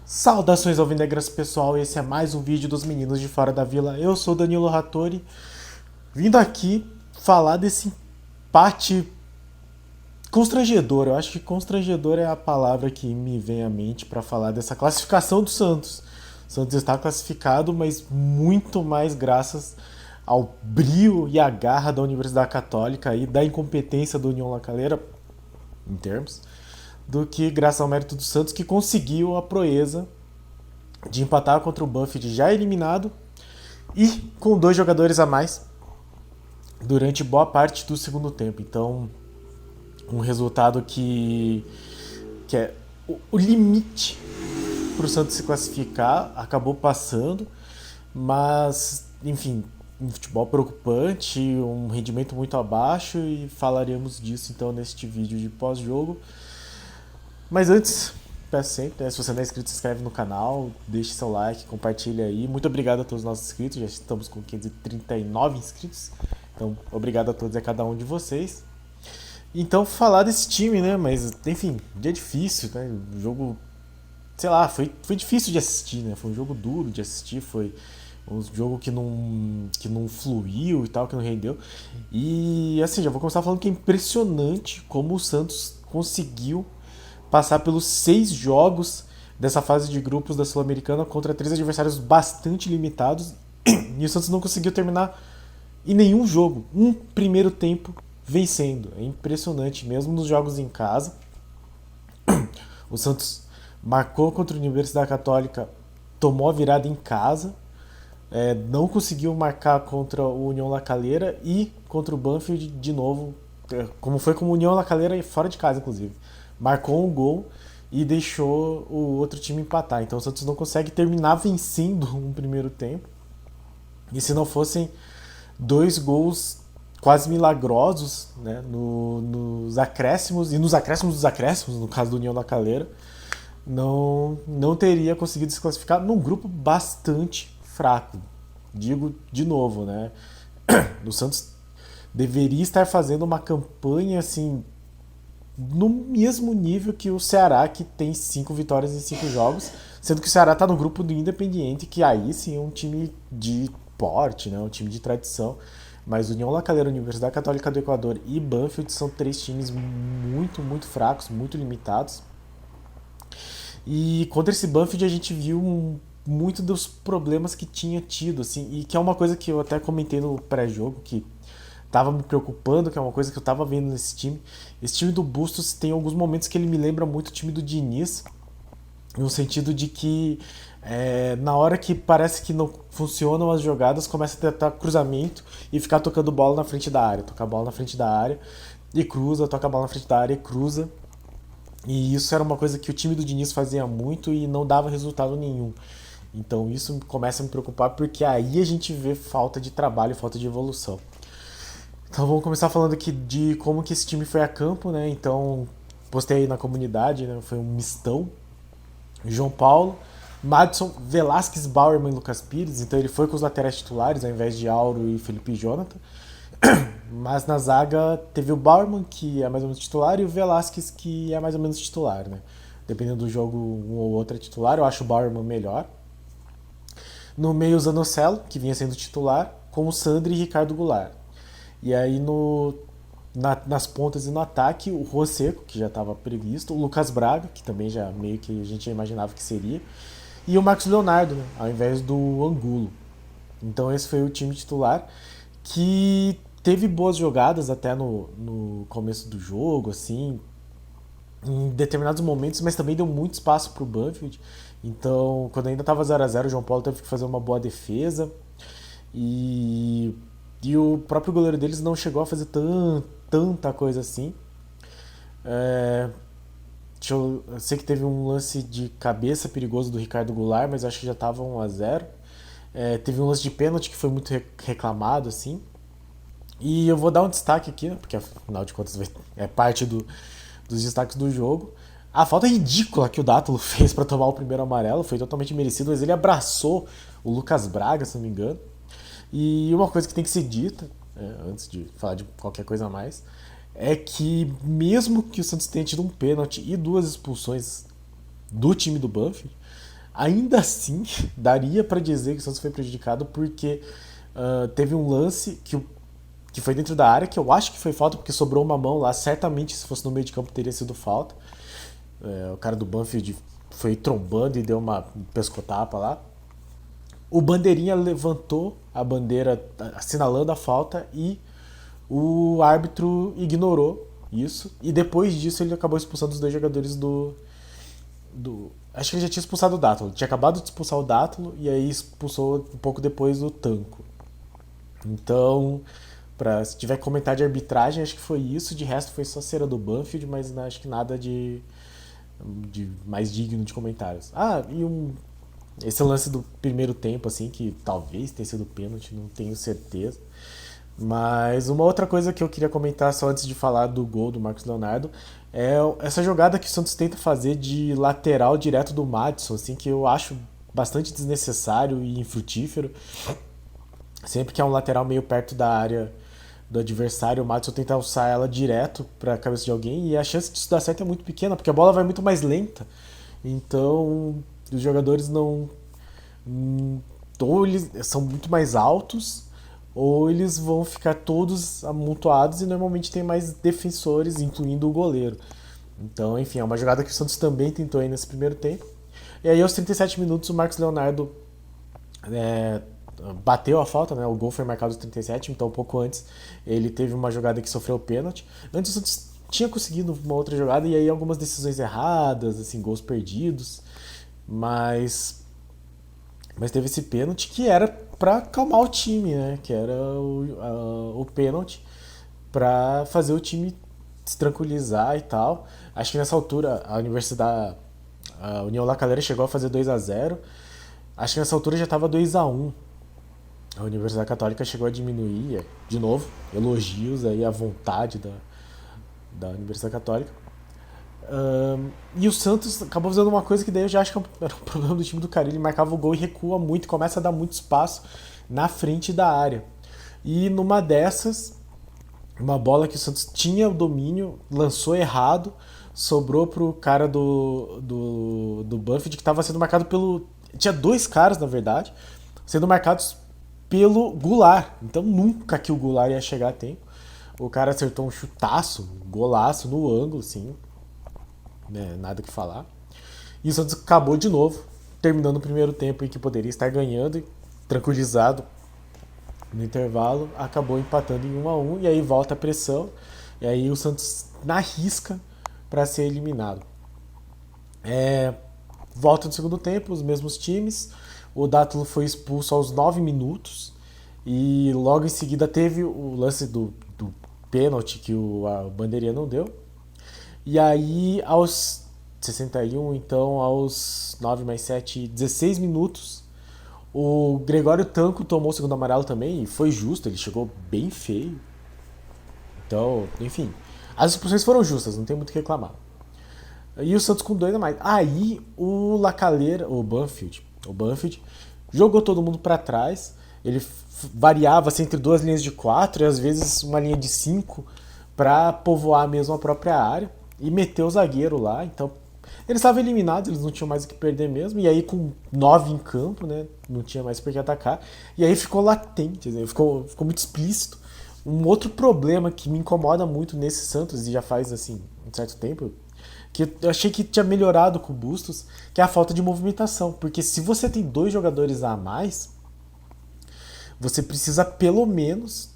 Saudações alvinegras, pessoal, esse é mais um vídeo dos meninos de fora da vila. Eu sou Danilo Rattori, vindo aqui falar desse empate constrangedor. Eu acho que constrangedor é a palavra que me vem à mente para falar dessa classificação do Santos. O Santos está classificado, mas muito mais graças ao brio e à garra da Universidade Católica e da incompetência do União La Calera, em termos, do que graças ao mérito do Santos, que conseguiu a proeza de empatar contra o Banfield já eliminado e com 2 jogadores a mais durante boa parte do segundo tempo. Então, um resultado que é o limite para o Santos se classificar, acabou passando, mas, enfim, um futebol preocupante, um rendimento muito abaixo, e falaremos disso então neste vídeo de pós-jogo. Mas antes, peço sempre, se você não é inscrito, se inscreve no canal, deixe seu like, compartilha aí. Muito obrigado a todos os nossos inscritos, já estamos com 539 inscritos, então obrigado a todos e a cada um de vocês. Então, falar desse time, né, mas enfim, dia difícil, né, o jogo, sei lá, foi difícil de assistir, né, foi um jogo duro de assistir, foi um jogo que não fluiu e tal, que não rendeu. E assim, já vou começar falando que é impressionante como o Santos conseguiu passar pelos 6 jogos dessa fase de grupos da Sul-Americana contra 3 adversários bastante limitados, e o Santos não conseguiu terminar em nenhum jogo um primeiro tempo vencendo. É impressionante, mesmo nos jogos em casa. O Santos marcou contra a Universidade Católica, tomou a virada em casa, não conseguiu marcar contra o União La Calera e contra o Banfield de novo, como foi com o União La Calera fora de casa, inclusive. Marcou um gol e deixou o outro time empatar. Então o Santos não consegue terminar vencendo um primeiro tempo. E se não fossem 2 gols quase milagrosos, né, nos acréscimos, e nos acréscimos dos acréscimos, no caso do União La Calera, não teria conseguido se classificar num grupo bastante fraco. Digo de novo, né? O Santos deveria estar fazendo uma campanha assim no mesmo nível que o Ceará, que tem 5 vitórias em 5 jogos, sendo que o Ceará está no grupo do Independiente, que aí sim é um time de porte, né, um time de tradição. Mas União La Calera, Universidade Católica do Equador e Banfield são 3 times muito, muito fracos, muito limitados. E contra esse Banfield a gente viu muito dos problemas que tinha tido, assim, e que é uma coisa que eu até comentei no pré-jogo, que tava me preocupando, que é uma coisa que eu tava vendo nesse time. Esse time do Bustos tem alguns momentos que ele me lembra muito o time do Diniz, no sentido de que na hora que parece que não funcionam as jogadas, começa a tentar cruzamento e ficar tocando bola na frente da área, tocar a bola na frente da área e cruza, toca a bola na frente da área e cruza. E isso era uma coisa que o time do Diniz fazia muito e não dava resultado nenhum. Então isso começa a me preocupar, porque aí a gente vê falta de trabalho, falta de evolução. Então vamos começar falando aqui de como que esse time foi a campo, né? Então, postei aí na comunidade, né? Foi um mistão. João Paulo, Madison, Velasquez, Bauerman e Lucas Pires. Então ele foi com os laterais titulares, ao invés de Auro e Felipe Jonathan. Mas na zaga teve o Bauerman, que é mais ou menos titular, e o Velasquez, que é mais ou menos titular, né? Dependendo do jogo, um ou outro é titular. Eu acho o Bauerman melhor. No meio, o Zanocelo, que vinha sendo titular, com o Sandri e Ricardo Goulart. E aí nas pontas e no ataque, o Rô Seco, que já estava previsto, o Lucas Braga, que também já meio que a gente já imaginava que seria, e o Marcos Leonardo, né, ao invés do Angulo. Então esse foi o time titular, que teve boas jogadas até no começo do jogo, assim, em determinados momentos, mas também deu muito espaço para o Banfield. Então, quando ainda estava 0-0, o João Paulo teve que fazer uma boa defesa. E o próprio goleiro deles não chegou a fazer tanta coisa assim. Eu sei que teve um lance de cabeça perigoso do Ricardo Goulart, mas acho que já estava 1-0. Teve um lance de pênalti que foi muito reclamado, assim. E eu vou dar um destaque aqui, né, porque afinal de contas é parte dos destaques do jogo. A falta ridícula que o Dátulo fez para tomar o primeiro amarelo foi totalmente merecido, mas ele abraçou o Lucas Braga, se não me engano. E uma coisa que tem que ser dita, antes de falar de qualquer coisa a mais, é que mesmo que o Santos tenha tido um pênalti e duas expulsões do time do Banfield, ainda assim daria para dizer que o Santos foi prejudicado porque teve um lance que foi dentro da área, que eu acho que foi falta porque sobrou uma mão lá, certamente se fosse no meio de campo teria sido falta. O cara do Banfield foi trombando e deu uma pescotapa lá. O bandeirinha levantou a bandeira assinalando a falta e o árbitro ignorou isso. E depois disso ele acabou expulsando os dois jogadores acho que ele já tinha expulsado o Dátolo. Ele tinha acabado de expulsar o Dátolo e aí expulsou um pouco depois o Tanco. Então, se tiver que comentar de arbitragem, acho que foi isso. De resto foi só cera do Banfield, mas acho que nada de mais digno de comentários. Esse lance do primeiro tempo, assim, que talvez tenha sido pênalti, não tenho certeza. Mas uma outra coisa que eu queria comentar só antes de falar do gol do Marcos Leonardo é essa jogada que o Santos tenta fazer de lateral direto do Madison, assim, que eu acho bastante desnecessário e infrutífero. Sempre que é um lateral meio perto da área do adversário, o Madison tenta alçar ela direto para a cabeça de alguém e a chance disso dar certo é muito pequena, porque a bola vai muito mais lenta. Então, os jogadores não. Ou eles são muito mais altos, ou eles vão ficar todos amontoados e normalmente tem mais defensores, incluindo o goleiro. Então, enfim, é uma jogada que o Santos também tentou aí nesse primeiro tempo. E aí, aos 37 minutos, o Marcos Leonardo bateu a falta, né? O gol foi marcado aos 37, então um pouco antes ele teve uma jogada que sofreu pênalti. Antes o Santos tinha conseguido uma outra jogada e aí algumas decisões erradas, assim, gols perdidos, mas teve esse pênalti que era para acalmar o time, né? Que era o pênalti para fazer o time se tranquilizar e tal. Acho que nessa altura a União La Calera chegou a fazer 2-0. Acho que nessa altura já estava 2-1. A Universidade Católica chegou a diminuir, de novo, elogios aí à vontade da Universidade Católica. E o Santos acabou fazendo uma coisa que daí eu já acho que era um problema do time do Carille. Ele marcava o gol e recua muito, começa a dar muito espaço na frente da área. E numa dessas, uma bola que o Santos tinha o domínio, lançou errado, sobrou pro cara do Banfield, que estava sendo marcado pelo... Tinha dois caras, na verdade, sendo marcados pelo Goulart. Então nunca que o Goulart ia chegar a tempo. O cara acertou um chutaço, um golaço no ângulo, assim. Né, nada que falar. E o Santos acabou de novo, terminando o primeiro tempo em que poderia estar ganhando e tranquilizado no intervalo, acabou empatando em 1-1 e aí volta a pressão. E aí o Santos na risca para ser eliminado. Volta no segundo tempo, os mesmos times. O Dátolo foi expulso aos 9 minutos. E logo em seguida teve o lance do pênalti que a bandeirinha não deu. E aí, aos 61, então, aos 9 mais 7, 16 minutos, o Gregório Tanco tomou o segundo amarelo também. E foi justo, ele chegou bem feio. Então, enfim, as expulsões foram justas, não tem muito o que reclamar. E o Santos com 2 a mais. Aí o Lacaleira, o Banfield jogou todo mundo para trás. Ele variava assim, entre duas linhas de 4 e às vezes uma linha de 5 para povoar mesmo a própria área e meteu o zagueiro lá. Então eles estavam eliminados, eles não tinham mais o que perder mesmo. E aí com 9 em campo, né, não tinha mais por que atacar. E aí ficou latente, né, ficou muito explícito. Um outro problema que me incomoda muito nesse Santos, e já faz assim um certo tempo, que eu achei que tinha melhorado com o Bustos, que é a falta de movimentação. Porque se você tem 2 jogadores a mais, você precisa pelo menos,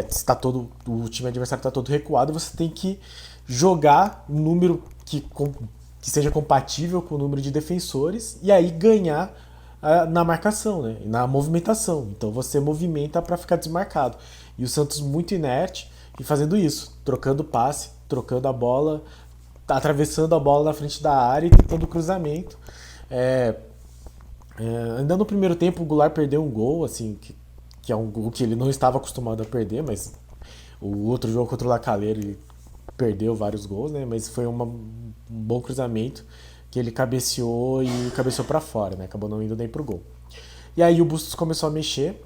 se tá o time adversário está todo recuado, você tem que jogar um número que seja compatível com o número de defensores e aí ganhar na marcação, né? Na movimentação. Então você movimenta para ficar desmarcado. E o Santos muito inerte e fazendo isso, trocando passe, trocando a bola, atravessando a bola na frente da área e tentando cruzamento. Ainda no primeiro tempo o Goulart perdeu um gol, assim, que é um gol que ele não estava acostumado a perder, mas o outro jogo contra o Lacaleira ele perdeu vários gols, né? Mas foi um bom cruzamento que ele cabeceou e cabeceou para fora, né? Acabou não indo nem pro gol. E aí o Bustos começou a mexer,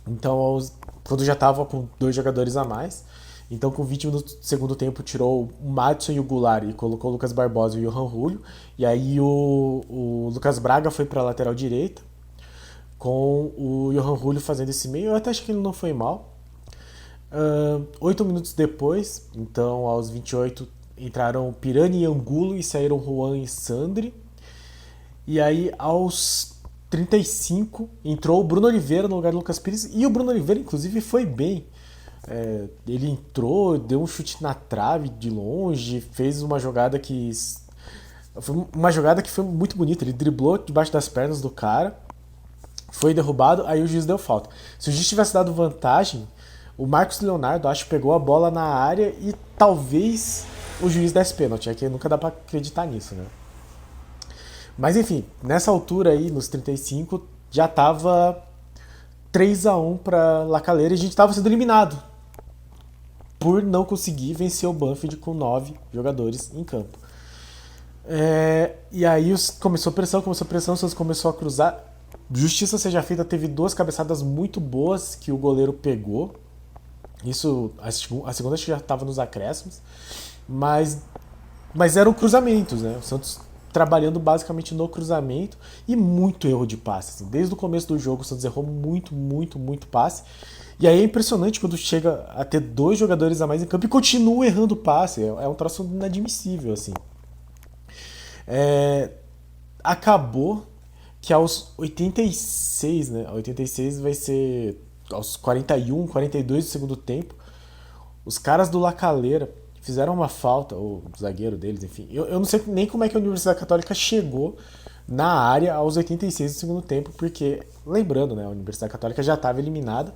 então quando já estava com 2 jogadores a mais, Então, com 20 minutos do segundo tempo, tirou o Madison e o Goulart e colocou o Lucas Barbosa e o Johan Julio. E aí o Lucas Braga foi para a lateral direita, com o Johan Julio fazendo esse meio. Eu até acho que ele não foi mal. 8 minutos depois, então aos 28, entraram Pirani e Angulo e saíram Juan e Sandri. E aí aos 35 entrou o Bruno Oliveira no lugar do Lucas Pires. E o Bruno Oliveira, inclusive, foi bem. Ele entrou, deu um chute na trave de longe, fez uma jogada que. Foi uma jogada que foi muito bonita. Ele driblou debaixo das pernas do cara, foi derrubado, aí o juiz deu falta. Se o juiz tivesse dado vantagem, o Marcos Leonardo, acho, pegou a bola na área e talvez o juiz desse pênalti. É que nunca dá pra acreditar nisso, né? Mas enfim, nessa altura aí, nos 35, já tava 3-1 pra La Calera e a gente tava sendo eliminado por não conseguir vencer o Banfield com 9 jogadores em campo. E aí começou a pressão, o Santos começou a cruzar. Justiça seja feita, teve 2 cabeçadas muito boas que o goleiro pegou. Isso, a segunda acho que já estava nos acréscimos. Mas eram cruzamentos, né? O Santos trabalhando basicamente no cruzamento e muito erro de passe. Assim. Desde o começo do jogo o Santos errou muito passe. E aí é impressionante quando chega a ter 2 jogadores a mais em campo e continua errando passe. É um troço inadmissível, assim. Acabou que aos 86, né? 86 vai ser aos 41, 42 do segundo tempo. Os caras do La Calera fizeram uma falta, o zagueiro deles, enfim. Eu não sei nem como é que a Universidade Católica chegou na área aos 86 do segundo tempo, porque, lembrando, né? A Universidade Católica já estava eliminada,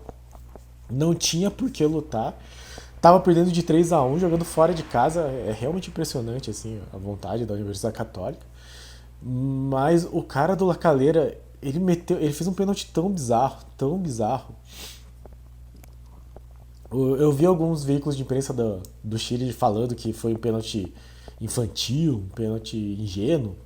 não tinha por que lutar. Tava perdendo de 3-1, jogando fora de casa. É realmente impressionante, assim, a vontade da Universidade Católica. Mas o cara do La Calera, ele fez um pênalti tão bizarro, tão bizarro. Eu vi alguns veículos de imprensa do Chile falando que foi um pênalti infantil, um pênalti ingênuo.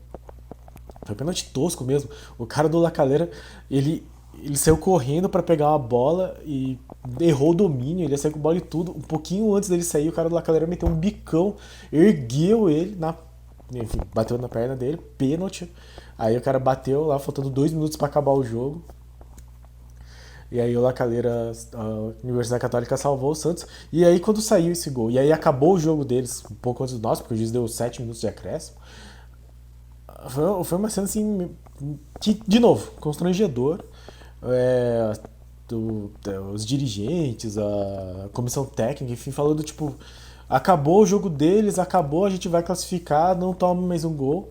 Foi um pênalti tosco mesmo. O cara do La Calera, ele saiu correndo para pegar uma bola e errou o domínio, ele ia sair com a bola e tudo. Um pouquinho antes dele sair, o cara do La Calera meteu um bicão, ergueu ele, enfim, bateu na perna dele, pênalti. Aí o cara bateu lá, faltando 2 minutos para acabar o jogo. E aí o La Calera, a Universidade Católica salvou o Santos. E aí quando saiu esse gol, e aí acabou o jogo deles um pouco antes do nosso, porque o juiz deu 7 minutos de acréscimo. Foi uma cena assim, que, de novo, constrangedor. Os dirigentes, a comissão técnica, enfim, falando tipo, acabou o jogo deles, acabou, a gente vai classificar, não toma mais um gol.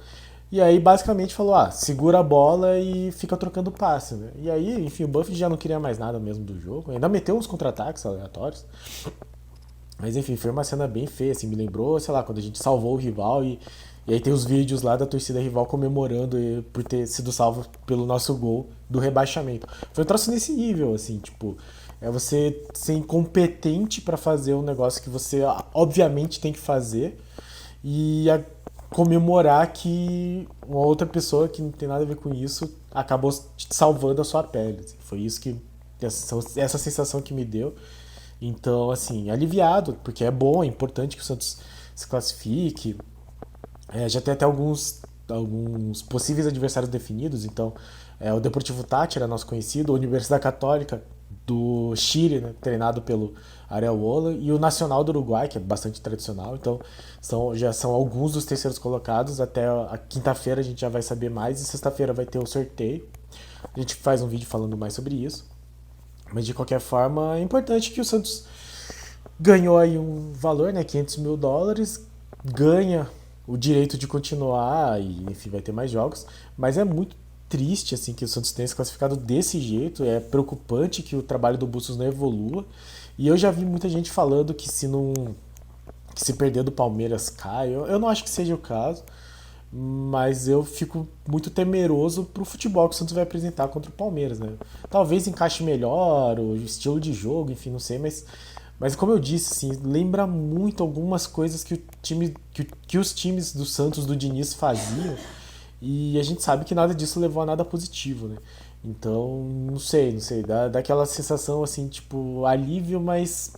E aí basicamente falou, segura a bola e fica trocando passe, né? E aí, enfim, o Buffett já não queria mais nada mesmo do jogo, ainda meteu uns contra-ataques aleatórios. Mas enfim, foi uma cena bem feia, assim, me lembrou, sei lá, quando a gente salvou o rival e aí tem os vídeos lá da torcida rival comemorando por ter sido salvo pelo nosso gol do rebaixamento. Foi um troço nesse nível, assim, tipo, é você ser incompetente pra fazer um negócio que você obviamente tem que fazer e comemorar que uma outra pessoa que não tem nada a ver com isso acabou salvando a sua pele. Assim. Foi isso que essa sensação que me deu. Então, assim, aliviado, porque é bom, é importante que o Santos se classifique. Já tem até alguns possíveis adversários definidos. Então, o Deportivo Táchira, nosso conhecido, a Universidade Católica do Chile, né, treinado pelo Ariel Hola, e o Nacional do Uruguai, que é bastante tradicional. Então, já são alguns dos terceiros colocados. Até a quinta-feira a gente já vai saber mais, e sexta-feira vai ter o sorteio. A gente faz um vídeo falando mais sobre isso. Mas, de qualquer forma, é importante que o Santos ganhou aí um valor, né, $500 mil, ganha o direito de continuar e, enfim, vai ter mais jogos. Mas é muito triste, assim, que o Santos tenha se classificado desse jeito. É preocupante que o trabalho do Bustos não evolua. E eu já vi muita gente falando que se perder do Palmeiras cai. Eu não acho que seja o caso, mas eu fico muito temeroso pro futebol que o Santos vai apresentar contra o Palmeiras, né? Talvez encaixe melhor o estilo de jogo, enfim, não sei, mas como eu disse, assim, lembra muito algumas coisas que os times do Santos, do Diniz, faziam, e a gente sabe que nada disso levou a nada positivo, né? Então, não sei, dá aquela sensação, assim, tipo, alívio, mas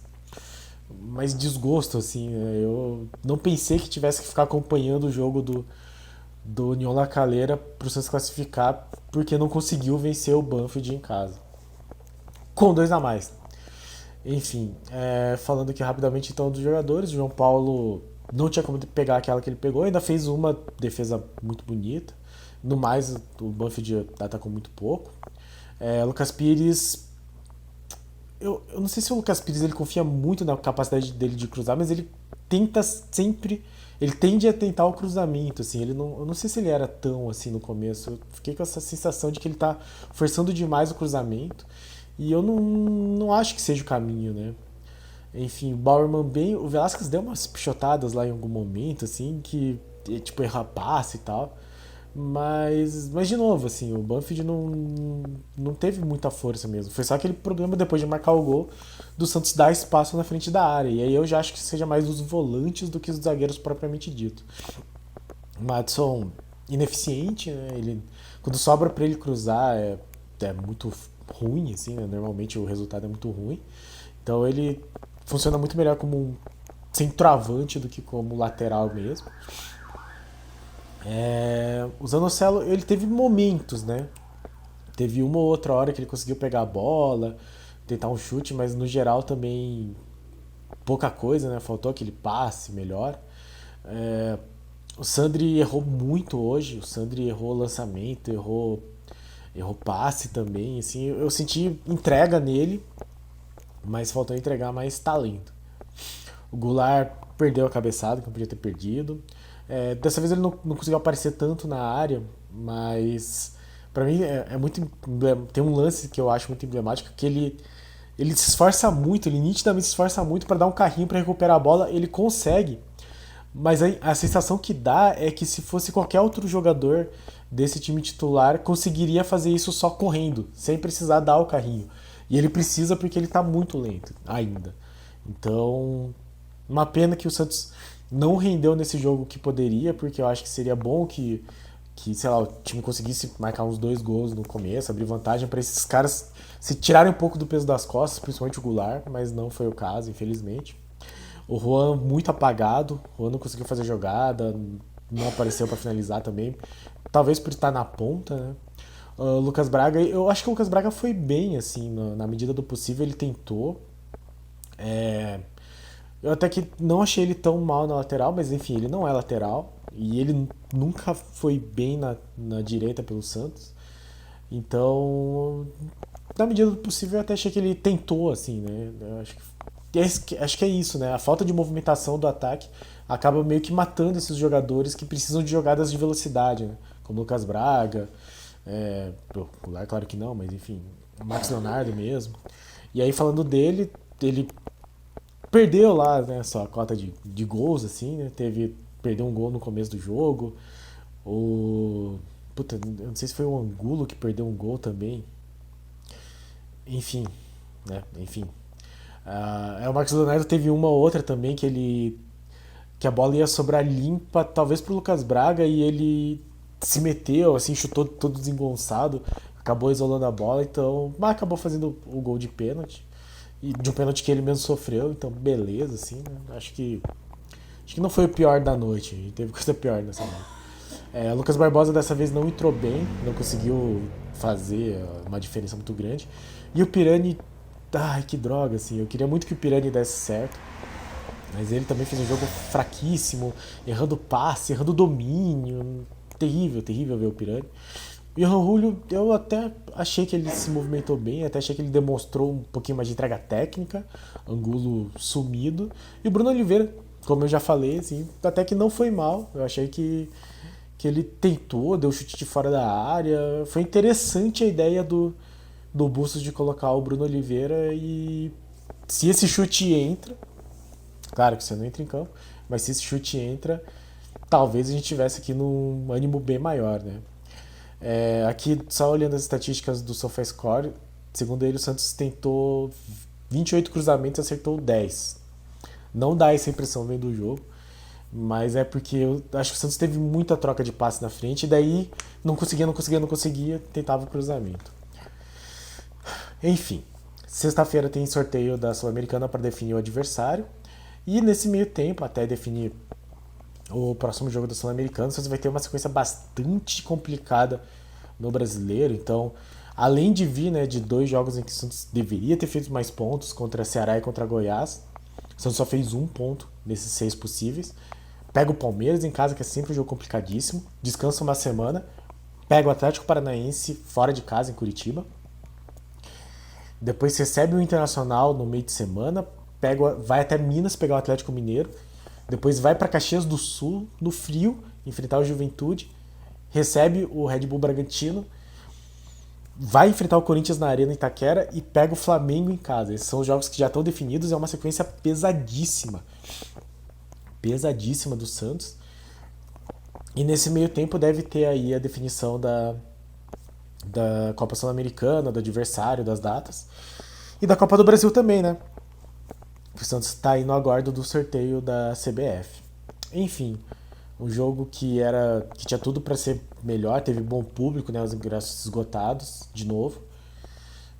mais desgosto, assim, né? Eu não pensei que tivesse que ficar acompanhando o jogo do União La Calera para o Santos classificar, porque não conseguiu vencer o Banfield em casa. Com dois a mais. Enfim, falando aqui rapidamente então dos jogadores, o João Paulo não tinha como pegar aquela que ele pegou, ainda fez uma defesa muito bonita. No mais, o Banfield atacou muito pouco. Lucas Pires, eu não sei se o Lucas Pires ele confia muito na capacidade dele de cruzar, mas ele tenta sempre. Ele tende a tentar o cruzamento, assim. Eu não sei se ele era tão assim no começo. Eu fiquei com essa sensação de que ele tá forçando demais o cruzamento. E eu não acho que seja o caminho, né? Enfim, o Bauerman bem. O Velasquez deu umas pichotadas lá em algum momento, assim, que tipo, erra passe e tal. Mas de novo, assim, o Banfield não teve muita força mesmo. Foi só aquele problema depois de marcar o gol do Santos dar espaço na frente da área. E aí eu já acho que seja mais dos volantes do que dos zagueiros propriamente dito. O Madison ineficiente, né? Quando sobra para ele cruzar é muito ruim, assim, né? Normalmente o resultado é muito ruim. Então ele funciona muito melhor como um centroavante do que como lateral mesmo. O Zanocelo, ele teve momentos, né? Teve uma ou outra hora que ele conseguiu pegar a bola, tentar um chute, mas no geral também pouca coisa, né? Faltou aquele passe melhor. O Sandri errou muito hoje, o Sandri errou lançamento, errou passe também, assim, eu senti entrega nele, mas faltou entregar mais talento. O Goulart perdeu a cabeçada, que não podia ter perdido. Dessa vez ele não conseguiu aparecer tanto na área, mas pra mim é muito tem um lance que eu acho muito emblemático, que ele se esforça muito, ele nitidamente se esforça muito para dar um carrinho para recuperar a bola, ele consegue, mas a sensação que dá é que se fosse qualquer outro jogador desse time titular, conseguiria fazer isso só correndo, sem precisar dar o carrinho. E ele precisa porque ele tá muito lento ainda. Então, uma pena que o Santos não rendeu nesse jogo que poderia, porque eu acho que seria bom que sei lá, o time conseguisse marcar uns 2 gols no começo, abrir vantagem para esses caras se tirarem um pouco do peso das costas, principalmente o Goulart, mas não foi o caso, infelizmente. O Juan muito apagado, o Juan não conseguiu fazer jogada, não apareceu para finalizar também, talvez por estar na ponta, né? O Lucas Braga, eu acho que o Lucas Braga foi bem, assim, na medida do possível ele tentou. Eu até que não achei ele tão mal na lateral, mas enfim, ele não é lateral. E ele nunca foi bem na direita pelo Santos. Então, na medida do possível, eu até achei que ele tentou, assim, né? Eu acho que é isso, né? A falta de movimentação do ataque acaba meio que matando esses jogadores que precisam de jogadas de velocidade, né? Como o Lucas Braga, o Goulart, claro que não, mas enfim, o Max Leonardo mesmo. E aí, falando dele, ele perdeu lá, né, sua cota de gols, assim, né? Perdeu um gol no começo do jogo. O. Puta, eu não sei se foi o Angulo que perdeu um gol também. Enfim, né? Enfim. O Marcos Leonardo teve uma ou outra também que a bola ia sobrar limpa, talvez pro Lucas Braga, e ele se meteu, assim, chutou todo desengonçado, acabou isolando a bola, então, mas acabou fazendo o gol de pênalti. E de um pênalti que ele mesmo sofreu, então beleza, assim, né? Acho que não foi o pior da noite, teve coisa pior nessa noite. O Lucas Barbosa dessa vez não entrou bem, não conseguiu fazer uma diferença muito grande. E o Pirani, ai que droga, assim, eu queria muito que o Pirani desse certo, mas ele também fez um jogo fraquíssimo, errando passe, errando domínio, terrível, terrível ver o Pirani. E o Julio, eu até achei que ele se movimentou bem, até achei que ele demonstrou um pouquinho mais de entrega técnica, Angulo sumido. E o Bruno Oliveira, como eu já falei, assim, até que não foi mal. Eu achei que ele tentou, deu chute de fora da área. Foi interessante a ideia do Bustos de colocar o Bruno Oliveira, e se esse chute entra, claro que você não entra em campo, mas se esse chute entra, talvez a gente tivesse aqui num ânimo bem maior, né? Aqui, só olhando as estatísticas do SofaScore, segundo ele, o Santos tentou 28 cruzamentos e acertou 10. Não dá essa impressão vendo o jogo, mas é porque eu acho que o Santos teve muita troca de passe na frente, e daí não conseguia, tentava o cruzamento. Enfim, sexta-feira tem sorteio da Sul-Americana para definir o adversário. E nesse meio tempo, até definir o próximo jogo da Sul-Americana, o Santos vai ter uma sequência bastante complicada no Brasileiro. Então, além de vir, né, de 2 jogos em que o Santos deveria ter feito mais pontos, contra Ceará e contra Goiás, o Santos só fez 1 ponto nesses 6 possíveis. Pega o Palmeiras em casa, que é sempre um jogo complicadíssimo, descansa uma semana, pega o Atlético Paranaense fora de casa, em Curitiba, depois recebe o Internacional no meio de semana, vai até Minas pegar o Atlético Mineiro, depois vai para Caxias do Sul, no frio, enfrentar o Juventude, recebe o Red Bull Bragantino, vai enfrentar o Corinthians na Arena Itaquera e pega o Flamengo em casa. Esses são os jogos que já estão definidos, é uma sequência pesadíssima. Pesadíssima do Santos. E nesse meio tempo deve ter aí a definição da Copa Sul-Americana, do adversário, das datas. E da Copa do Brasil também, né? O Santos está aí no aguardo do sorteio da CBF. Enfim, um jogo que tinha tudo para ser melhor, teve bom público, né, os ingressos esgotados de novo.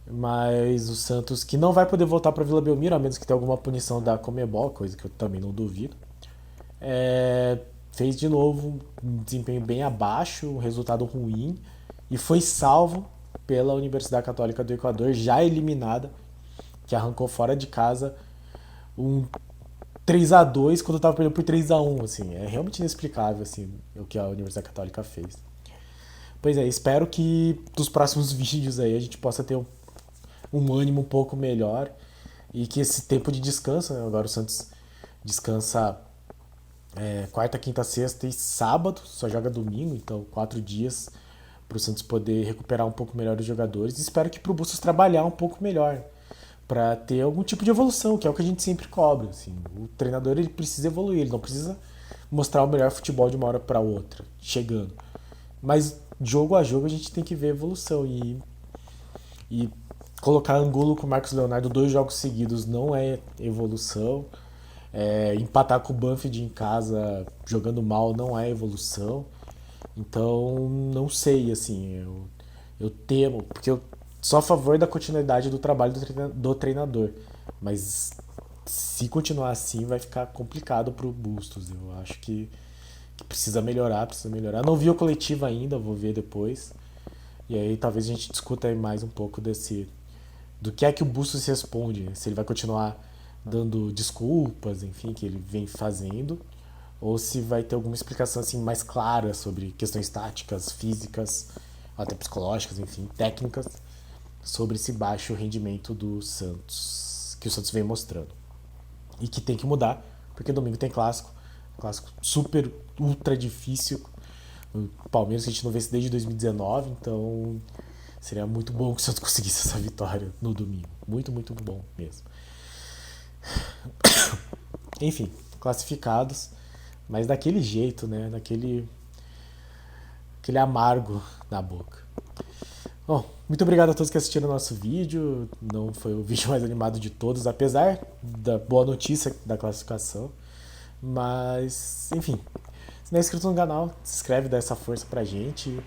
Mas o Santos, que não vai poder voltar para Vila Belmiro, a menos que tenha alguma punição da Conmebol, coisa que eu também não duvido, fez de novo um desempenho bem abaixo, um resultado ruim, e foi salvo pela Universidade Católica do Equador, já eliminada, que arrancou fora de casa um 3-2 quando estava perdendo por 3-1, assim, é realmente inexplicável, assim, o que a Universidade Católica fez. Pois é, espero que dos próximos vídeos aí a gente possa ter um ânimo um pouco melhor e que esse tempo de descanso, né, agora o Santos descansa quarta, quinta, sexta e sábado, só joga domingo, então 4 dias para o Santos poder recuperar um pouco melhor os jogadores, e espero que para o Bustos trabalhar um pouco melhor, para ter algum tipo de evolução, que é o que a gente sempre cobra. Assim. O treinador ele precisa evoluir, ele não precisa mostrar o melhor futebol de uma hora para outra, chegando. Mas jogo a jogo a gente tem que ver evolução, e colocar Angulo com o Marcos Leonardo 2 jogos seguidos não é evolução. Empatar com o Banfield em casa jogando mal não é evolução. Então não sei, assim, eu temo, porque eu sou a favor da continuidade do trabalho do treinador, mas se continuar assim vai ficar complicado pro Bustos. Eu acho que precisa melhorar. Não vi o coletivo ainda, vou ver depois, e aí talvez a gente discuta aí mais um pouco do que é que o Bustos responde, se ele vai continuar dando desculpas, enfim, que ele vem fazendo, ou se vai ter alguma explicação assim mais clara sobre questões táticas, físicas, até psicológicas, enfim, técnicas, sobre esse baixo rendimento do Santos, que o Santos vem mostrando. E que tem que mudar, porque domingo tem clássico super, ultra difícil. O Palmeiras que a gente não vê desde 2019, então seria muito bom que o Santos conseguisse essa vitória no domingo. Muito, muito bom mesmo. Enfim, classificados, mas daquele jeito, né? Aquele amargo na boca. Bom, muito obrigado a todos que assistiram o nosso vídeo. Não foi o vídeo mais animado de todos, apesar da boa notícia da classificação. Mas, enfim, se não é inscrito no canal, se inscreve, dá essa força pra gente.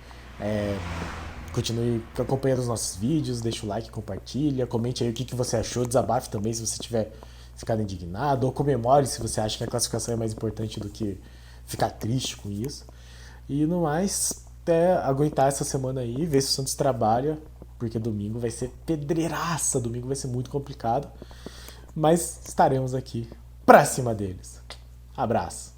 Continue acompanhando os nossos vídeos, deixa o like, compartilha, comente aí o que você achou, desabafe também se você tiver ficado indignado, ou comemore se você acha que a classificação é mais importante do que ficar triste com isso. E no mais, até aguentar essa semana aí, ver se o Santos trabalha, porque domingo vai ser pedreiraça, domingo vai ser muito complicado, mas estaremos aqui pra cima deles. Abraço.